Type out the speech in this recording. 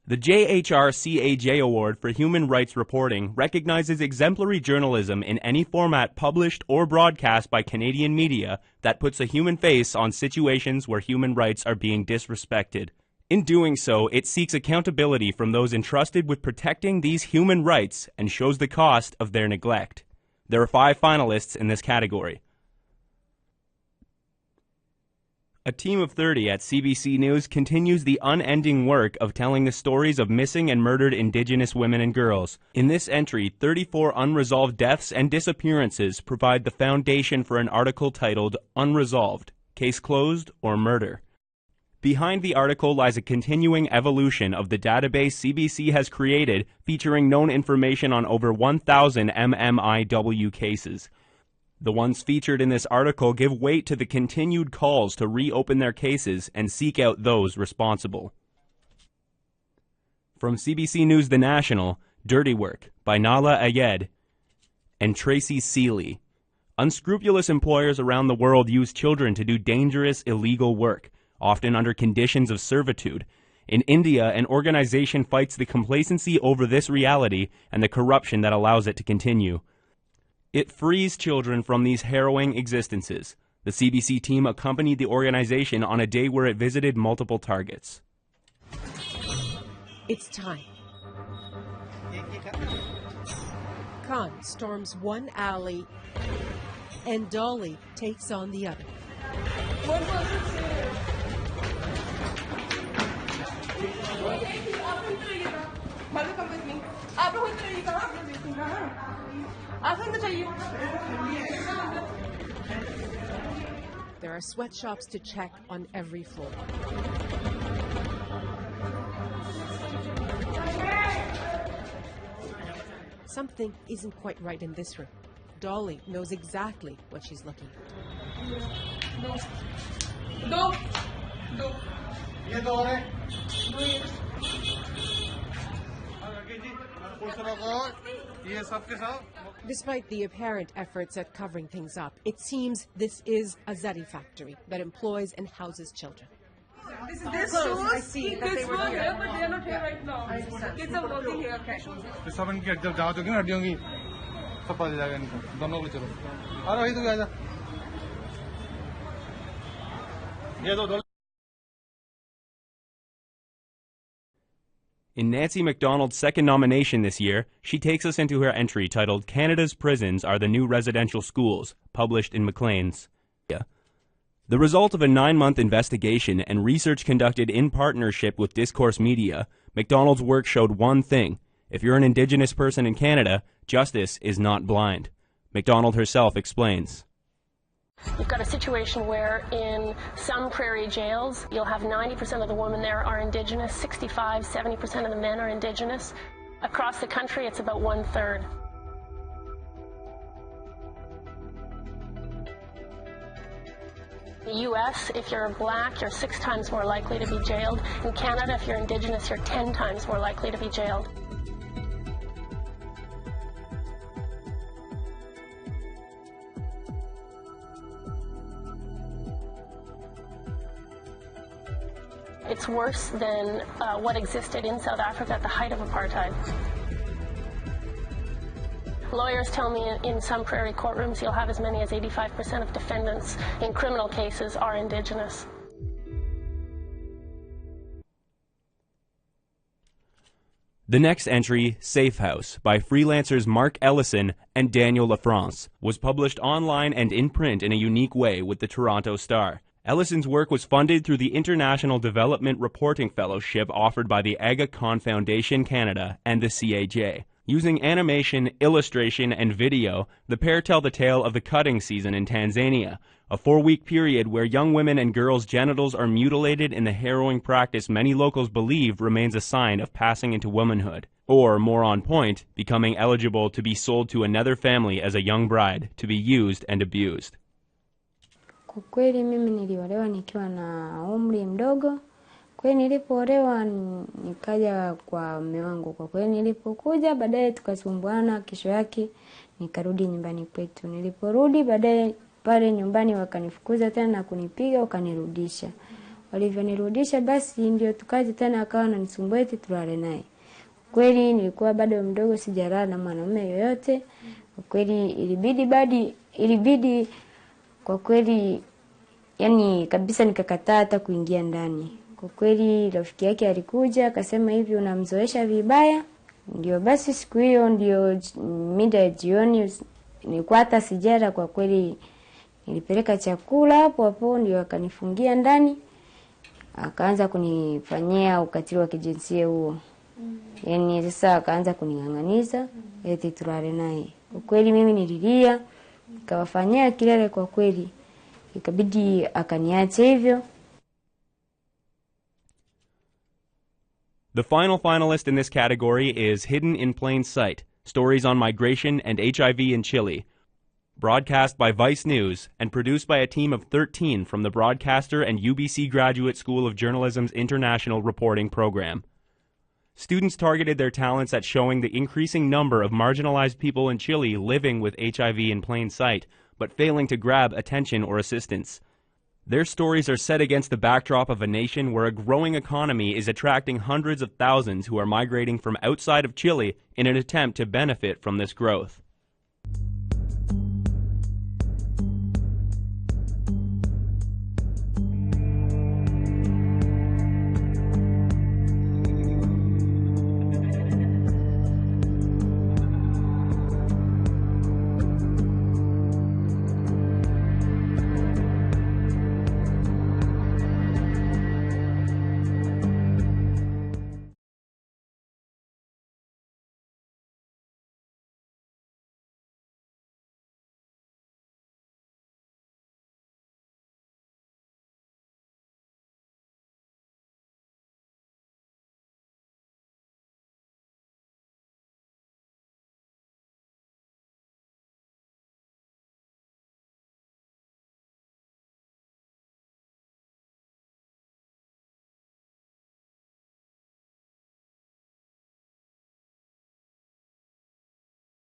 The JHR CAJ Award for Human Rights Reporting recognizes exemplary journalism in any format published or broadcast by Canadian media that puts a human face on situations where human rights are being disrespected. In doing so, it seeks accountability from those entrusted with protecting these human rights and shows the cost of their neglect. There are 5 finalists in this category. A team of 30 at CBC News continues the unending work of telling the stories of missing and murdered Indigenous women and girls. In this entry, 34 unresolved deaths and disappearances provide the foundation for an article titled Unresolved, Case Closed or Murder. Behind the article lies a continuing evolution of the database CBC has created featuring known information on over 1,000 MMIW cases. The ones featured in this article give weight to the continued calls to reopen their cases and seek out those responsible. From CBC News The National, Dirty Work by Nala Ayed and Tracy Seeley. Unscrupulous employers around the world use children to do dangerous, illegal work, often under conditions of servitude. In India, an organization fights the complacency over this reality and the corruption that allows it to continue. It frees children from these harrowing existences. The CBC team accompanied the organization on a day where it visited multiple targets. It's time. Khan storms one alley and Dolly takes on the other. There are sweatshops to check on every floor. Something isn't quite right in this room. Dolly knows exactly what she's looking at. Despite the apparent efforts at covering things up, it seems this is a Zari factory that employs and houses children. I see that they were here, but they are not here right now. Kids are working here. In Nancy MacDonald's second nomination this year, she takes us into her entry titled Canada's Prisons Are the New Residential Schools, published in Maclean's. The result of a 9-month investigation and research conducted in partnership with Discourse Media, MacDonald's work showed one thing. If you're an Indigenous person in Canada, justice is not blind. MacDonald herself explains. You've got a situation where in some prairie jails, you'll have 90% of the women there are Indigenous, 65, 70% of the men are Indigenous. Across the country, it's about 1/3. In the U.S., if you're black, you're 6 times more likely to be jailed. In Canada, if you're Indigenous, you're 10 times more likely to be jailed. It's worse than what existed in South Africa at the height of apartheid. Lawyers tell me in some prairie courtrooms you'll have as many as 85% of defendants in criminal cases are Indigenous. The next entry, Safe House, by freelancers Mark Ellison and Daniel LaFrance, was published online and in print in a unique way with the Toronto Star. Ellison's work was funded through the International Development Reporting Fellowship offered by the Aga Khan Foundation Canada and the CAJ. Using animation, illustration, and video, the pair tell the tale of the cutting season in Tanzania, a 4-week period where young women and girls' genitals are mutilated in the harrowing practice many locals believe remains a sign of passing into womanhood, or, more on point, becoming eligible to be sold to another family as a young bride to be used and abused. Kwa kweli mimi niliolewa nikiwa na umri mdogo. Kwa nilipoolewa nikaja kwa mume wangu. Kwa kweli nilipokuja baadaye tukasumbuana, kesho yake nikarudi nyumbani kwetu. Niliporudi baadaye pale nyumbani wakanifukuza tena na kunipiga wakanirudisha. Walivyonirudisha basi ndio tukaja tena akawa ananisumbua eti tulale naye. Kweli nilikuwa bado mdogo, sijalala na mwanamume yoyote. Kwa kweli ilibidi kwa kweli yani kabisa nikakataa hata kuingia ndani. Kwa kweli rafiki yake alikuja akasema hivi unamzoesha vibaya. Ndio basi siku hiyo ndio mida ya jioni nilikuwa hata sijala kwa kweli, nilipeleka chakula hapo ndio akanifungia ndani. Akaanza kunifanyia ukatili wa kijinsia huo. Yani sasa akaanza kuning'ang'aniza eti tulale naye. Kwa kweli mimi nililia, nikawafanyia kilele kwa kweli. Ikabidi akaniacha hivyo. The final finalist in this category is Hidden in Plain Sight, Stories on Migration and HIV in Chile, broadcast by Vice News and produced by a team of 13 from the Broadcaster and UBC Graduate School of Journalism's International Reporting Program. Students targeted their talents at showing the increasing number of marginalized people in Chile living with HIV in plain sight, but failing to grab attention or assistance. Their stories are set against the backdrop of a nation where a growing economy is attracting hundreds of thousands who are migrating from outside of Chile in an attempt to benefit from this growth.